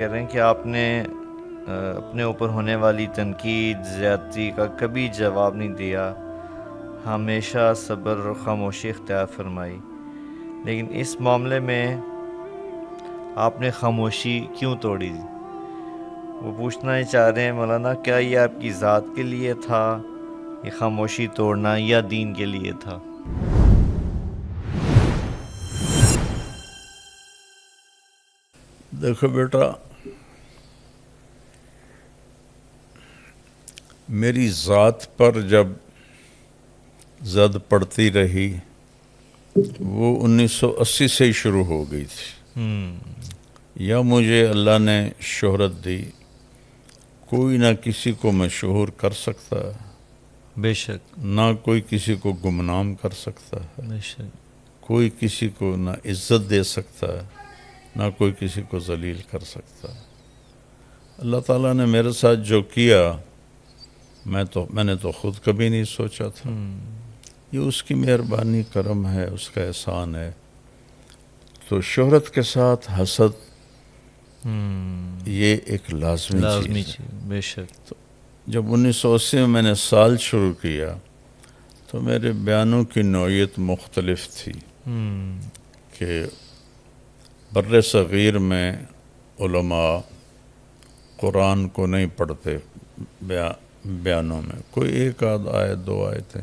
کہہ رہے ہیں کہ آپ نے اپنے اوپر ہونے والی تنقید زیادتی کا کبھی جواب نہیں دیا، ہمیشہ صبر اور خاموشی اختیار فرمائی، لیکن اس معاملے میں آپ نے خاموشی کیوں توڑی؟ وہ پوچھنا ہی چاہ رہے ہیں مولانا، کیا یہ آپ کی ذات کے لیے تھا یہ خاموشی توڑنا، یا دین کے لیے تھا؟ دیکھو بیٹا، میری ذات پر جب زد پڑتی رہی وہ 1980 سے ہی شروع ہو گئی تھی۔ یا مجھے اللہ نے شہرت دی، کوئی نہ کسی کو مشہور کر سکتا ہے، بے شک، نہ کوئی کسی کو گمنام کر سکتا ہے، بے شک، کوئی کسی کو نہ عزت دے سکتا ہے، نہ کوئی کسی کو ذلیل کر سکتا ہے۔ اللہ تعالیٰ نے میرے ساتھ جو کیا میں نے تو خود کبھی نہیں سوچا تھا۔ یہ اس کی مہربانی، کرم ہے، اس کا احسان ہے۔ تو شہرت کے ساتھ حسد یہ ایک لازمی لازمی چیز ہے۔ چیز، بے شک۔ تو جب 1980 میں میں نے سال شروع کیا تو میرے بیانوں کی نوعیت مختلف تھی کہ بر صغیر میں علماء قرآن کو نہیں پڑھتے، بیانوں میں کوئی ایک آدھ آیت دو آیتیں،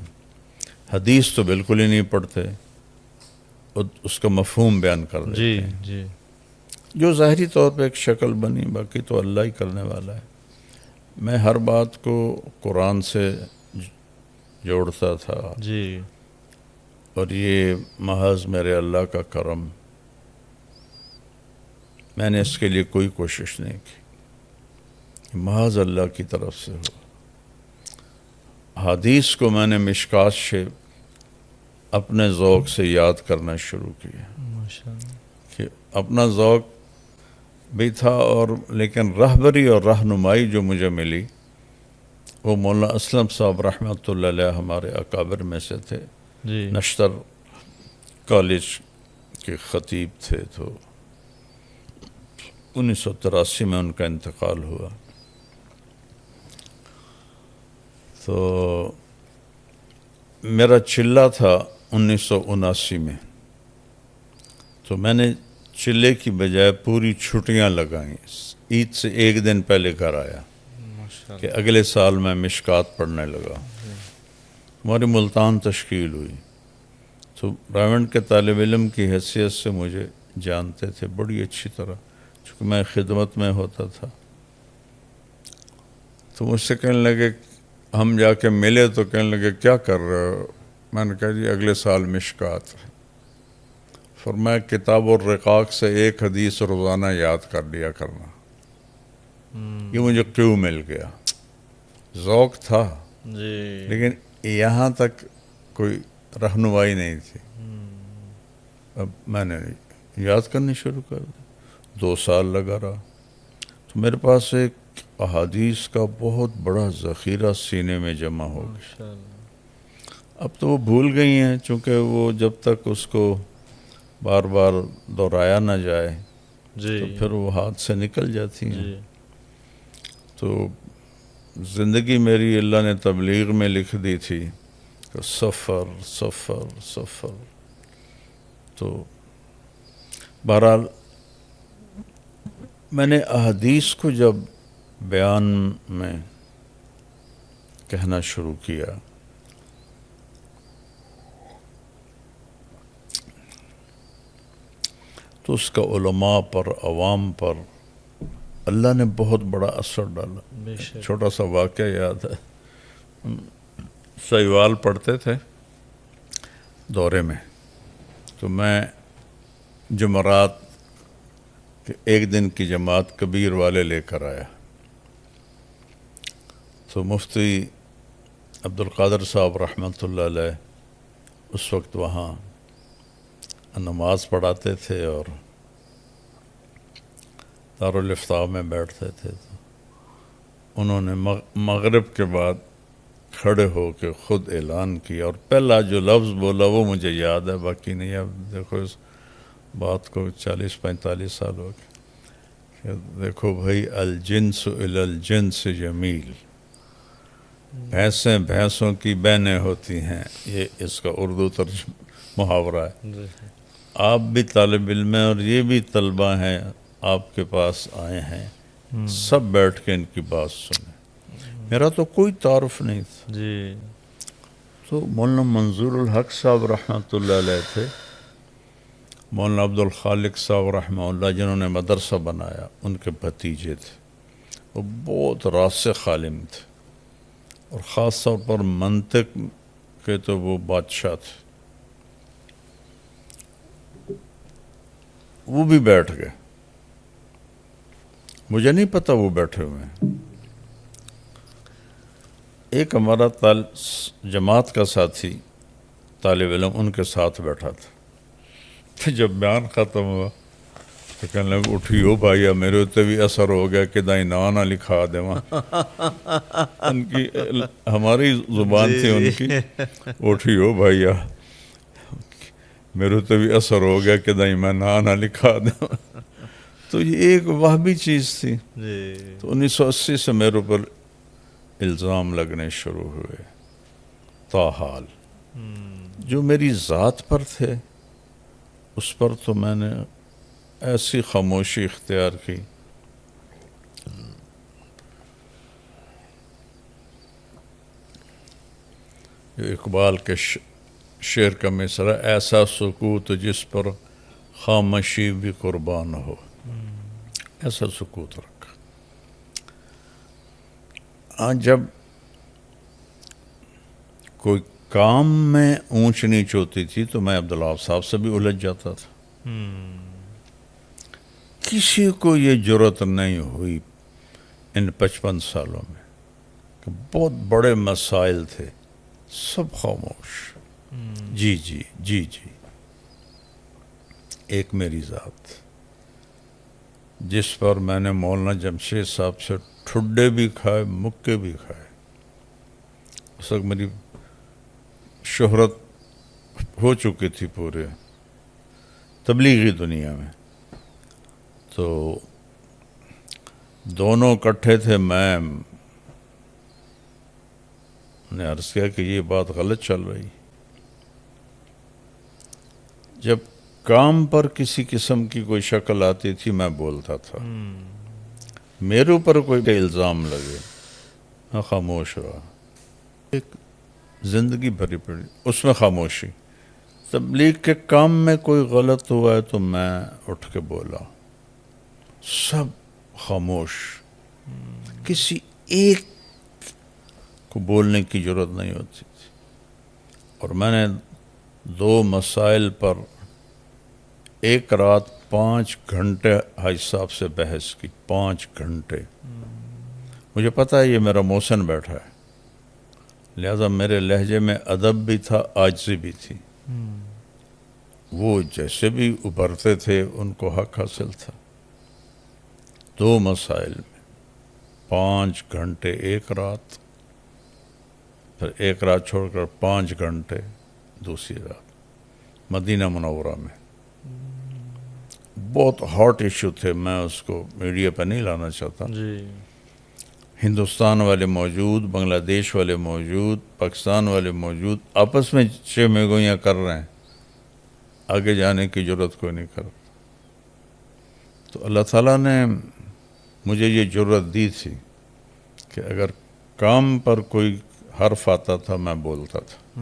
حدیث تو بالکل ہی نہیں پڑھتے، اس کا مفہوم بیان کر دیتے ہیں، جی جو ظاہری طور پہ ایک شکل بنی، باقی تو اللہ ہی کرنے والا ہے۔ میں ہر بات کو قرآن سے جوڑتا تھا، جی، اور یہ محض میرے اللہ کا کرم، میں نے اس کے لیے کوئی کوشش نہیں کی، محض اللہ کی طرف سے ہو۔ حدیث کو میں نے مشکات سے اپنے ذوق سے یاد کرنا شروع کیا ماشاءاللہ، کہ اپنا ذوق بھی تھا، اور لیکن رہبری اور رہنمائی جو مجھے ملی وہ مولانا اسلم صاحب رحمۃ اللہ علیہ ہمارے اکابر میں سے تھے، جی، نشتر کالج کے خطیب تھے۔ تو 1983 میں ان کا انتقال ہوا۔ تو میرا چلہ تھا 1979 میں، تو میں نے چلے کی بجائے پوری چھٹیاں لگائیں، عید سے ایک دن پہلے گھر آیا کہ اگلے سال میں مشکات پڑھنے لگا۔ ہماری ملتان تشکیل ہوئی، تو راونڈ کے طالب علم کی حیثیت سے مجھے جانتے تھے بڑی اچھی طرح، چونکہ میں خدمت میں ہوتا تھا۔ تو مجھ سے کہنے لگے، ہم جا کے ملے تو کہنے لگے کیا کر رہے ہو؟ میں نے کہا جی اگلے سال مشکات ہے۔ فرمایا کتاب الرقاق سے ایک حدیث روزانہ یاد کر لیا کرنا۔ یہ مجھے کیوں مل گیا، ذوق تھا جی، لیکن یہاں تک کوئی رہنمائی نہیں تھی۔ اب میں نے یاد کرنی شروع کر دی، 2 سال لگا رہا، تو میرے پاس ایک احادیث کا بہت بڑا ذخیرہ سینے میں جمع ہو گیا۔ ماشاءاللہ، اب تو وہ بھول گئی ہیں، چونکہ وہ جب تک اس کو بار بار دہرایا نہ جائے جی، تو پھر وہ ہاتھ سے نکل جاتی ہیں۔ جی، تو زندگی میری اللہ نے تبلیغ میں لکھ دی تھی کہ سفر سفر سفر۔ تو بہرحال میں نے احادیث کو جب بیان میں کہنا شروع کیا تو اس کا علماء پر، عوام پر اللہ نے بہت بڑا اثر ڈالا۔ بے شک، چھوٹا سا واقعہ یاد ہے، سیوال پڑھتے تھے دورے میں، تو میں جمعرات کے ایک دن کی جماعت کبیر والے لے کر آیا، تو مفتی عبدالقادر صاحب رحمۃ اللہ علیہ اس وقت وہاں نماز پڑھاتے تھے اور دارالافتاء میں بیٹھتے تھے۔ تو انہوں نے مغرب کے بعد کھڑے ہو کے خود اعلان کیا، اور پہلا جو لفظ بولا وہ مجھے یاد ہے، باقی نہیں۔ اب دیکھو اس بات کو 40-45 سال ہو گئے کہ دیکھو بھائی الجنس الی الجنس جمیل، بھینسیں بھینسوں کی بہنیں ہوتی ہیں، یہ اس کا اردو محاورہ ہے۔ آپ بھی طالب علم ہیں اور یہ بھی طلبہ ہیں، آپ کے پاس آئے ہیں، سب بیٹھ کے ان کی بات سنیں۔ میرا تو کوئی تعارف نہیں تھا، جی تو مولانا منظور الحق صاحب رحمۃ اللہ علیہ تھے، مولانا عبد الخالق صاحب رحمہ اللہ جنہوں نے مدرسہ بنایا، ان کے بھتیجے تھے، وہ بہت راسخ عالم تھے، اور خاص طور پر منطق کے تو وہ بادشاہ تھے۔ وہ بھی بیٹھ گئے، مجھے نہیں پتا وہ بیٹھے ہوئے ہیں۔ ایک ہمارا جماعت کا ساتھی طالب علم ان کے ساتھ بیٹھا تھا، تو جب بیان ختم ہوا تو کہنے لگا اٹھیو بھائی میرے اتنے بھی اثر ہو گیا کہ دائی نانا لکھا دے وہاں۔ ان کی ہماری زبان تھی ان کی، اٹھیو بھائی میرے اتنے بھی اثر ہو گیا کہ دائی میں نانا لکھا دے۔ تو یہ ایک وہبی چیز تھی۔ تو 1980 سے میرے اوپر الزام لگنے شروع ہوئے، تاحال جو میری ذات پر تھے اس پر تو میں نے ایسی خاموشی اختیار کی۔ جو اقبال کے شعر کا مصرع، ایسا سکوت جس پر خاموشی بھی قربان ہو، ایسا سکوت رکھا۔ جب کوئی کام میں اونچ نیچ ہوتی تھی تو میں عبدالوہاب صاحب سے بھی الجھ جاتا تھا۔ کسی کو یہ جرأت نہیں ہوئی ان 55 سالوں میں کہ بہت بڑے مسائل تھے، سب خاموش، جی جی جی جی۔ ایک میری ذات جس پر میں نے مولانا جمشید صاحب سے ٹھڈے بھی کھائے، مکے بھی کھائے۔ اس وقت میری شہرت ہو چکی تھی پورے تبلیغی دنیا میں، تو دونوں اکٹھے تھے۔ میں نے عرض کیا کہ یہ بات غلط چل رہی۔ جب کام پر کسی قسم کی کوئی شکل آتی تھی میں بولتا تھا، میرے اوپر کوئی الزام لگے میں خاموش رہا۔ ایک زندگی بھری پڑی اس میں خاموشی۔ تبلیغ کے کام میں کوئی غلط ہوا ہے تو میں اٹھ کے بولا، سب خاموش، کسی ایک کو بولنے کی ضرورت نہیں ہوتی تھی۔ اور میں نے 2 مسائل پر ایک رات 5 گھنٹے حاج صاحب سے بحث کی، 5 گھنٹے۔ مجھے پتا ہے یہ میرا محسن بیٹھا ہے، لہذا میرے لہجے میں ادب بھی تھا، عاجزی بھی تھی۔ وہ جیسے بھی ابھرتے تھے ان کو حق حاصل تھا۔ 2 مسائل میں 5 گھنٹے ایک رات، پھر ایک رات چھوڑ کر 5 گھنٹے دوسری رات مدینہ منورہ میں۔ بہت ہاٹ ایشو تھے، میں اس کو میڈیا پہ نہیں لانا چاہتا۔ ہندوستان والے موجود، بنگلہ دیش والے موجود، پاکستان والے موجود، آپس میں چہ گوئیاں کر رہے ہیں، آگے جانے کی ضرورت کوئی نہیں کر۔ تو اللہ تعالیٰ نے مجھے یہ جرأت دی تھی کہ اگر کام پر کوئی حرف آتا تھا میں بولتا تھا،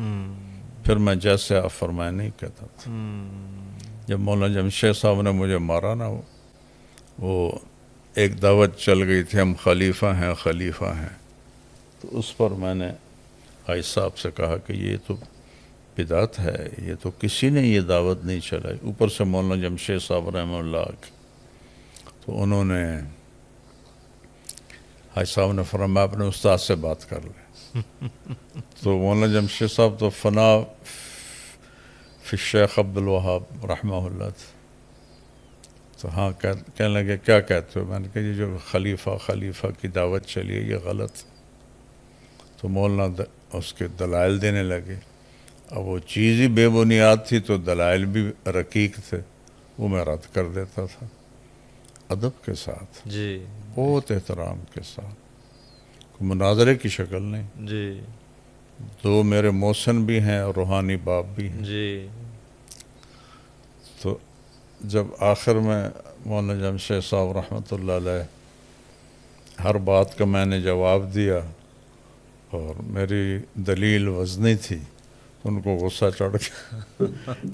پھر میں جیسے آپ فرمائے نہیں کہتا تھا۔ جب مولانا جمشید صاحب نے مجھے مارا نا، وہ ایک دعوت چل گئی تھی، ہم خلیفہ ہیں خلیفہ ہیں، تو اس پر میں نے حاج صاحب سے کہا کہ یہ تو بدعت ہے، یہ تو کسی نے یہ دعوت نہیں چلائی، اوپر سے مولانا جمشید صاحب رحمہ اللہ کی۔ تو انہوں نے، حاج صاحب نے فرمایا اپنے استاد سے بات کر لیں۔ تو مولانا جمشید صاحب تو فنا فی الشیخ عبدالوہاب رحمہ اللہ تھے، تو ہاں کہنے لگے کیا کہتے ہو؟ میں نے کہا یہ جو خلیفہ کی دعوت چلی ہے یہ غلط۔ تو مولانا اس کے دلائل دینے لگے، اب وہ چیز ہی بے بنیاد تھی تو دلائل بھی رقیق تھے، وہ میں رد کر دیتا تھا۔ ادب کے ساتھ، جی بہت احترام کے ساتھ، کوئی مناظرے کی شکل نہیں. جی دو میرے محسن بھی ہیں اور روحانی باپ بھی ہیں. جی تو جب آخر میں مولانا جمشید صاحب رحمۃ اللہ علیہ ہر بات کا میں نے جواب دیا اور میری دلیل وزنی تھی، ان کو غصہ چڑھ گیا.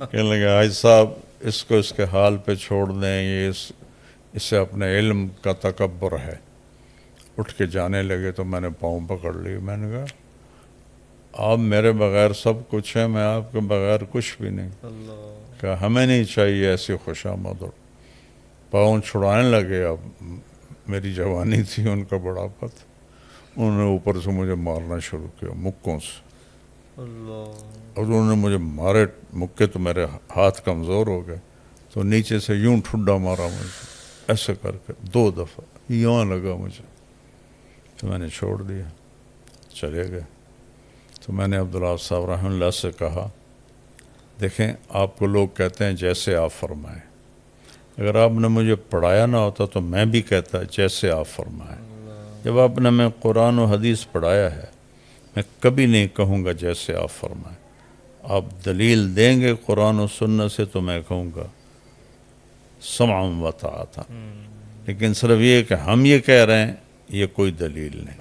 کہنے لگے حاج صاحب اس کو اس کے حال پہ چھوڑ دیں، یہ اسے اپنے علم کا تکبر ہے. اٹھ کے جانے لگے تو میں نے پاؤں پکڑ لی. میں نے کہا آپ میرے بغیر سب کچھ ہیں، میں آپ کے بغیر کچھ بھی نہیں. اللہ کہ ہمیں نہیں چاہیے ایسی خوشامد. اور پاؤں چھڑانے لگے. اب میری جوانی تھی، ان کا بڑھاپا تھا. انہوں نے اوپر سے مجھے مارنا شروع کیا مکوں سے. اللہ اور انہوں نے مجھے مارے مکے تو میرے ہاتھ کمزور ہو گئے، تو نیچے سے یوں ٹھڈا مارا مجھے ایسے کر کے 2 دفعہ. یوں لگا مجھے تو میں نے چھوڑ دیا، چلے گئے. تو میں نے عبداللہ صاحب رحمۃ اللہ سے کہا دیکھیں آپ کو لوگ کہتے ہیں جیسے آپ فرمائیں، اگر آپ نے مجھے پڑھایا نہ ہوتا تو میں بھی کہتا جیسے آپ فرمائیں. جب آپ نے میں قرآن و حدیث پڑھایا ہے، میں کبھی نہیں کہوں گا جیسے آپ فرمائیں. آپ دلیل دیں گے قرآن و سنت سے تو میں کہوں گا سمعا و طاعتا. لیکن صرف یہ کہ ہم یہ کہہ رہے ہیں یہ کوئی دلیل نہیں.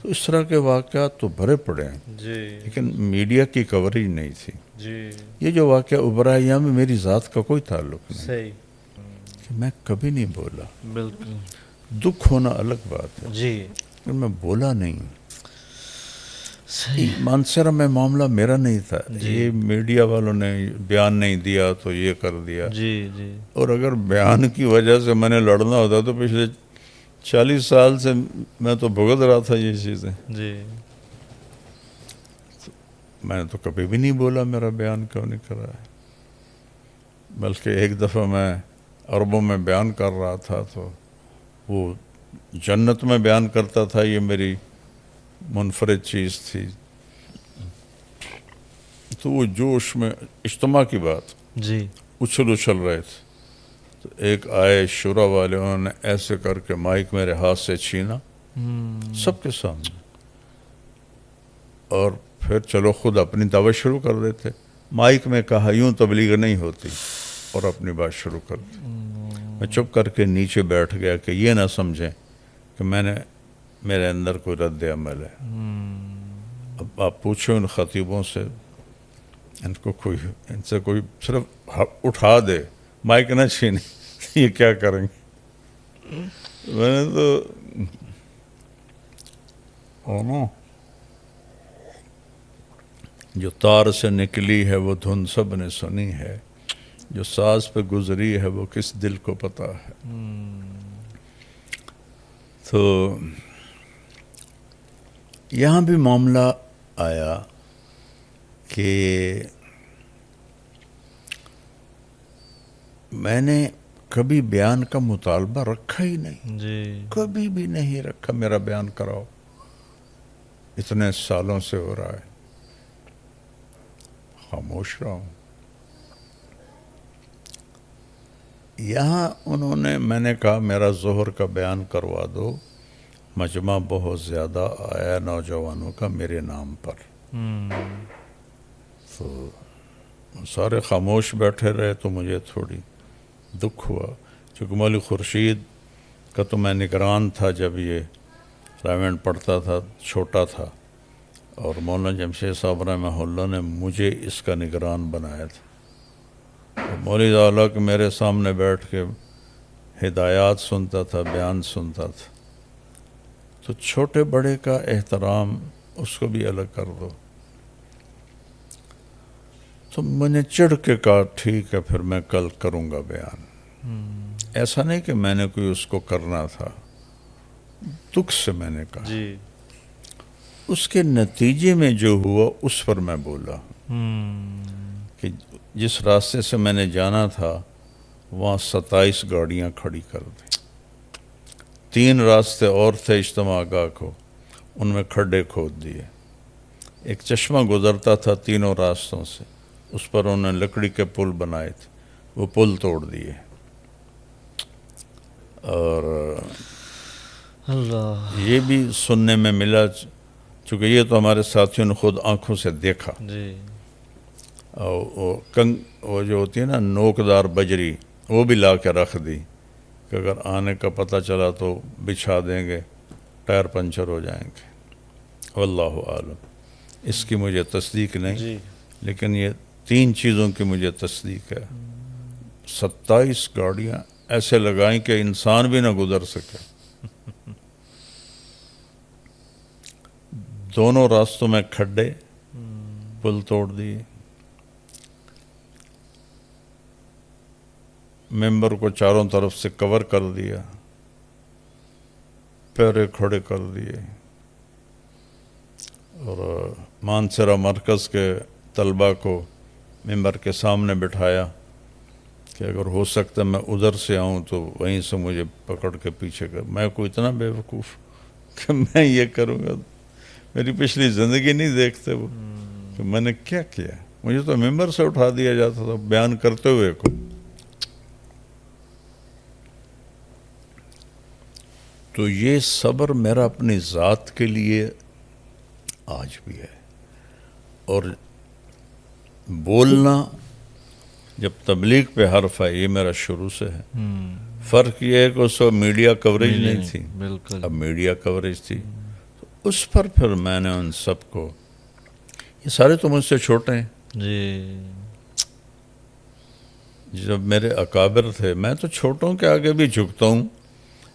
تو اس طرح کے واقعات تو بھرے پڑے ہیں، جی لیکن میڈیا کی کوریج نہیں تھی. جی یہ جو واقعہ ابھرا ہے یہاں میں میری ذات کا کوئی تعلق نہیں. صحیح کہ میں کبھی نہیں بولا. بالکل دکھ ہونا الگ بات ہے، جی لیکن میں بولا نہیں. صحیح مانسرا میں معاملہ میرا نہیں تھا. جی. یہ میڈیا والوں نے بیان نہیں دیا تو یہ کر دیا. جی جی اور اگر بیان کی وجہ سے میں نے لڑنا ہوتا تو پچھلے 40 سال سے میں تو بھگت رہا تھا یہ چیزیں. جی میں نے تو کبھی بھی نہیں بولا میرا بیان کیوں نہیں کرا ہے. بلکہ ایک دفعہ میں عربوں میں بیان کر رہا تھا تو وہ جنت میں بیان کرتا تھا، یہ میری منفرد چیز تھی. تو وہ جوش میں اجتماع کی بات جی اچھل رہے تھے تو ایک آئے شورا والے، انہوں نے ایسے کر کے مائک میرے ہاتھ سے چھینا سب کے سامنے. اور پھر چلو خود اپنی دعوت شروع کر دیتے. مائک میں کہا یوں تبلیغ نہیں ہوتی اور اپنی بات شروع کر دی. میں چپ کر کے نیچے بیٹھ گیا کہ یہ نہ سمجھیں کہ میرے اندر کوئی رد عمل ہے. اب آپ پوچھو ان خطیبوں سے، ان سے کوئی صرف اٹھا دے مائک نہ چھینے یہ کیا کریں گے. میں نے تو جو تار سے نکلی ہے وہ دھن سب نے سنی ہے، جو ساز پہ گزری ہے وہ کس دل کو پتہ ہے. تو یہاں بھی معاملہ آیا کہ میں نے کبھی بیان کا مطالبہ رکھا ہی نہیں. جی کبھی بھی نہیں رکھا میرا بیان کراؤ. اتنے سالوں سے ہو رہا ہے، خاموش رہا ہوں. یہاں میں نے کہا میرا ظہر کا بیان کروا دو. مجمع بہت زیادہ آیا نوجوانوں کا میرے نام پر. تو سارے خاموش بیٹھے رہے تو مجھے تھوڑی دکھ ہوا، چونکہ مولوی خورشید کا تو میں نگران تھا جب یہ رائمنڈ پڑھتا تھا، چھوٹا تھا، اور مولانا جمشید صاحب رحمہ اللہ نے مجھے اس کا نگران بنایا تھا. مولوی اعلیٰ کے میرے سامنے بیٹھ کے ہدایات سنتا تھا، بیان سنتا تھا. تو چھوٹے بڑے کا احترام اس کو بھی الگ کر دو. تو میں نے چڑھ کے کہا ٹھیک ہے پھر میں کل کروں گا بیان. ایسا نہیں کہ میں نے کوئی اس کو کرنا تھا، دکھ سے میں نے کہا. جی اس کے نتیجے میں جو ہوا اس پر میں بولا کہ جس راستے سے میں نے جانا تھا وہاں 27 گاڑیاں کھڑی کر دیں. 3 راستے اور تھے اجتماع گاہ کو، ان میں کھڈے کھود دیے. ایک چشمہ گزرتا تھا تینوں راستوں سے، اس پر انہوں نے لکڑی کے پل بنائے تھے، وہ پل توڑ دیے. اور اللہ یہ بھی سننے میں ملا، چونکہ یہ تو ہمارے ساتھیوں نے خود آنکھوں سے دیکھا، جی اور وہ جو ہوتی ہے نا نوکدار بجری، وہ بھی لا کے رکھ دی کہ اگر آنے کا پتہ چلا تو بچھا دیں گے، ٹائر پنچر ہو جائیں گے۔ واللہ عالم، اس کی مجھے تصدیق نہیں، جی لیکن یہ 3 چیزوں کی مجھے تصدیق ہے۔ 27 گاڑیاں ایسے لگائیں کہ انسان بھی نہ گزر سکے، دونوں راستوں میں کھڈے، پل توڑ دیے، ممبر کو چاروں طرف سے کور کر دیا، پیرے کھڑے کر دیے، اور مانسرا مرکز کے طلبہ کو ممبر کے سامنے بٹھایا کہ اگر ہو سکتا میں ادھر سے آؤں تو وہیں سے مجھے پکڑ کے پیچھے کر۔ میں کوئی اتنا بے وقوف کہ میں یہ کروں گا، میری پچھلی زندگی نہیں دیکھتے وہ کہ میں نے کیا کیا۔ مجھے تو ممبر سے اٹھا دیا جاتا تھا بیان کرتے ہوئے کو۔ تو یہ صبر میرا اپنی ذات کے لیے آج بھی ہے، اور بولنا جب تبلیغ پہ حرف ہے یہ میرا شروع سے ہے۔ فرق یہ ہے کہ اس وقت میڈیا کوریج نہیں تھی، بالکل اب میڈیا کوریج تھی، تو اس پر پھر میں نے ان سب کو، یہ سارے تو مجھ سے چھوٹے ہیں، جی جب میرے اکابر تھے، میں تو چھوٹوں کے آگے بھی جھکتا ہوں،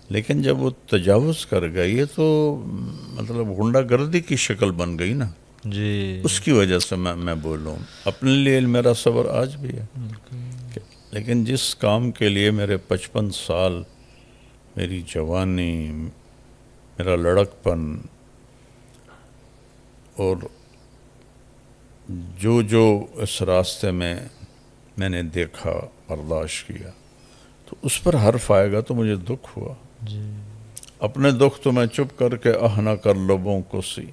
لیکن جب وہ تجاوز کر گئے یہ تو مطلب غنڈہ گردی کی شکل بن گئی نا، جی اس کی وجہ سے میں بولوں اپنے لیے میرا صبر آج بھی ہے۔ لیکن جس کام کے لیے میرے 55 سال، میری جوانی، میرا لڑکپن، اور جو اس راستے میں نے دیکھا، برداشت کیا، تو اس پر حرف آئے گا تو مجھے دکھ ہوا۔ جی اپنے دکھ تو میں چپ کر کے آہ نہ کر لبوں کو سی،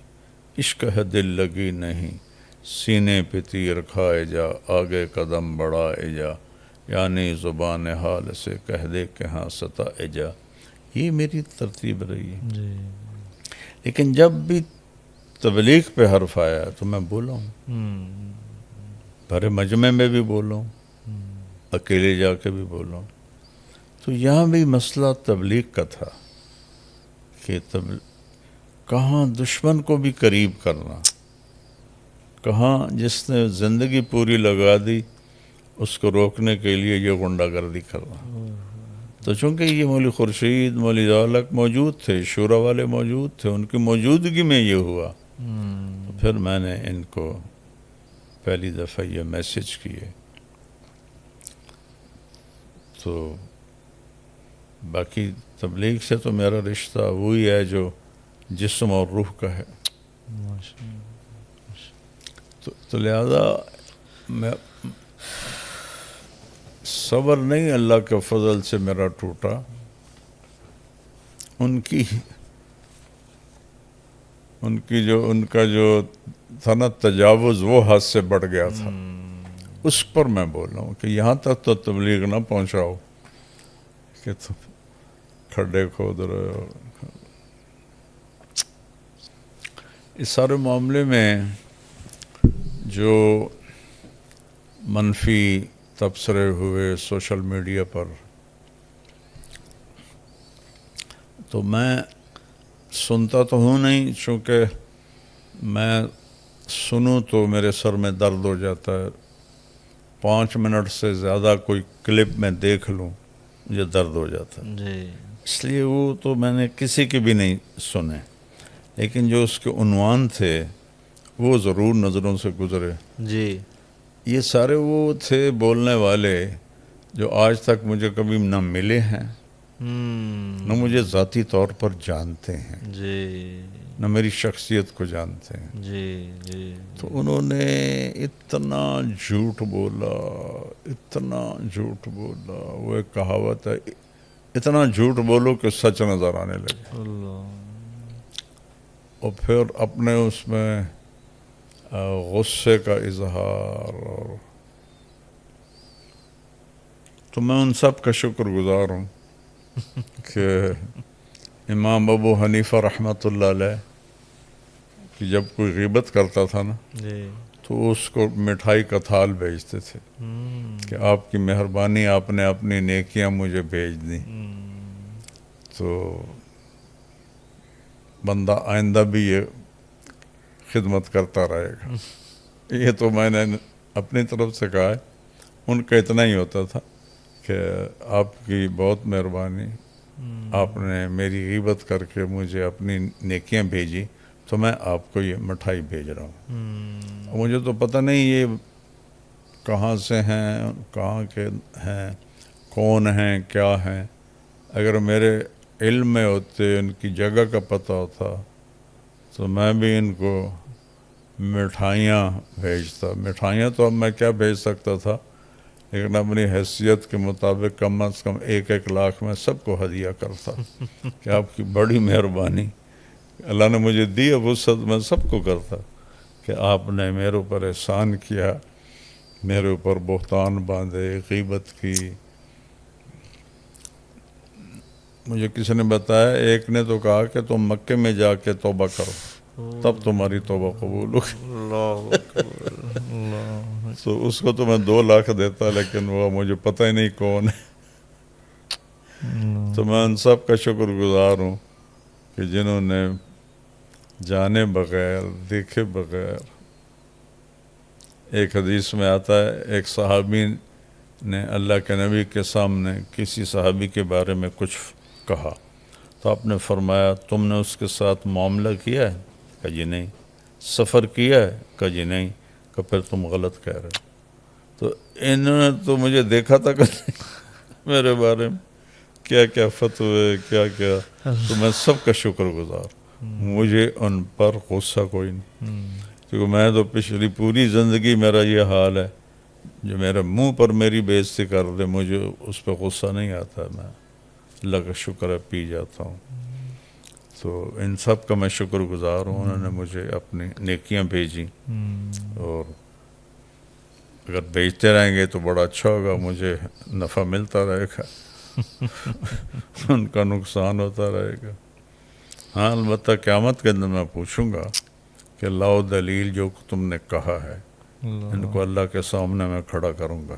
عشق ہے دل لگی نہیں، سینے پہ تیر کھائے جا، آگے قدم بڑھائے جا، یعنی زبان حال سے کہہ دے کہ ہاں ستائے جا۔ یہ میری ترتیب رہی ہے۔ جی لیکن جب بھی تبلیغ پہ حرف آیا تو میں بولا ہوں، بھرے مجمع میں بھی بولا ہوں، اکیلے جا کے بھی بولا ہوں۔ تو یہاں بھی مسئلہ تبلیغ کا تھا کہ کہاں دشمن کو بھی قریب کرنا، کہاں جس نے زندگی پوری لگا دی اس کو روکنے کے لیے یہ غنڈہ گردی کرنا۔ تو چونکہ یہ مولوی خورشید، مولوی ذالک موجود تھے، شورا والے موجود تھے، ان کی موجودگی میں یہ ہوا، تو پھر میں نے ان کو پہلی دفعہ یہ میسج کیے۔ تو باقی تبلیغ سے تو میرا رشتہ وہی ہے جو جسم اور روح کا ہے۔ تو لہذا میں صبر نہیں اللہ کے فضل سے میرا ٹوٹا، ان کا جو تھا نا تجاوز، وہ حد سے بڑھ گیا تھا، اس پر میں بول رہا ہوں کہ یہاں تک تو تبلیغ نہ پہنچاؤ کہ تم کھڈے کھود رہے ہو۔ اس سارے معاملے میں جو منفی تبصرے ہوئے سوشل میڈیا پر، تو میں سنتا تو ہوں نہیں، چونکہ میں سنوں تو میرے سر میں درد ہو جاتا ہے، 5 منٹ سے زیادہ کوئی کلپ میں دیکھ لوں مجھے درد ہو جاتا ہے، جی اس لیے وہ تو میں نے کسی کے بھی نہیں سنے، لیکن جو اس کے عنوان تھے وہ ضرور نظروں سے گزرے۔ جی یہ سارے وہ تھے بولنے والے جو آج تک مجھے کبھی نہ ملے ہیں، نہ مجھے ذاتی طور پر جانتے ہیں، جی نہ میری شخصیت کو جانتے ہیں۔ جی جی تو انہوں نے اتنا جھوٹ بولا، اتنا جھوٹ بولا، وہ ایک کہاوت ہے، اتنا جھوٹ بولو کہ سچ نظر آنے لگے، اللہ اور پھر اپنے اس میں غصے کا اظہار، اور تو میں ان سب کا شکر گزار ہوں کہ امام ابو حنیفہ رحمۃ اللہ علیہ کہ جب کوئی غیبت کرتا تھا نا جی تو اس کو مٹھائی کا تھال بھیجتے تھے کہ آپ کی مہربانی، آپ نے اپنی نیکیاں مجھے بھیج دیں تو بندہ آئندہ بھی یہ خدمت کرتا رہے گا۔ یہ تو میں نے اپنی طرف سے کہا ہے، ان کا اتنا ہی ہوتا تھا کہ آپ کی بہت مہربانی، آپ نے میری غیبت کر کے مجھے اپنی نیکیاں بھیجی تو میں آپ کو یہ مٹھائی بھیج رہا ہوں۔ مجھے تو پتہ نہیں یہ کہاں سے ہیں، کہاں کے ہیں، کون ہیں، کیا ہیں۔ اگر میرے علم میں ہوتے، ان کی جگہ کا پتہ ہوتا تو میں بھی ان کو مٹھائیاں بھیجتا۔ مٹھائیاں تو اب میں کیا بھیج سکتا تھا، لیکن اپنی حیثیت کے مطابق کم از کم 1-1 لاکھ میں سب کو ہدیہ کرتا کہ آپ کی بڑی مہربانی، اللہ نے مجھے دی ہے وسعت، میں سب کو کرتا کہ آپ نے میرے اوپر احسان کیا، میرے اوپر بہتان باندھے، غیبت کی۔ مجھے کسی نے بتایا، ایک نے تو کہا کہ تم مکے میں جا کے توبہ کرو تب تمہاری توبہ قبول ہوگی۔ اللہ اکبر، اللہ تو اس کو تو میں 2 لاکھ دیتا، لیکن وہ مجھے پتہ ہی نہیں کون ہے۔ تو میں ان سب کا شکر گزار ہوں کہ جنہوں نے جانے بغیر، دیکھے بغیر۔ ایک حدیث میں آتا ہے، ایک صحابی نے اللہ کے نبی کے سامنے کسی صحابی کے بارے میں کچھ کہا تو آپ نے فرمایا، تم نے اس کے ساتھ معاملہ کیا ہے؟ کہا جی نہیں۔ سفر کیا ہے؟ کہا جی نہیں۔ کہ پھر تم غلط کہہ رہے ہو۔ تو انہوں نے تو مجھے دیکھا تھا کہ میرے بارے میں کیا کیا فتوے، کیا کیا، تو میں سب کا شکر گزار۔ مجھے ان پر غصہ کوئی نہیں، کیونکہ میں تو پچھلی پوری زندگی میرا یہ حال ہے، جو میرے منہ پر میری بے عزتی کر دے مجھے اس پہ غصہ نہیں آتا، میں اللہ کا شکر ہے پی جاتا ہوں۔ تو ان سب کا میں شکر گزار ہوں، انہوں نے مجھے اپنی نیکیاں بھیجی، اور اگر بھیجتے رہیں گے تو بڑا اچھا ہوگا، مجھے نفع ملتا رہے گا، ان کا نقصان ہوتا رہے گا۔ ہاں البتہ قیامت کے دن میں پوچھوں گا کہ لاؤ دلیل جو تم نے کہا ہے، ان کو اللہ کے سامنے میں کھڑا کروں گا۔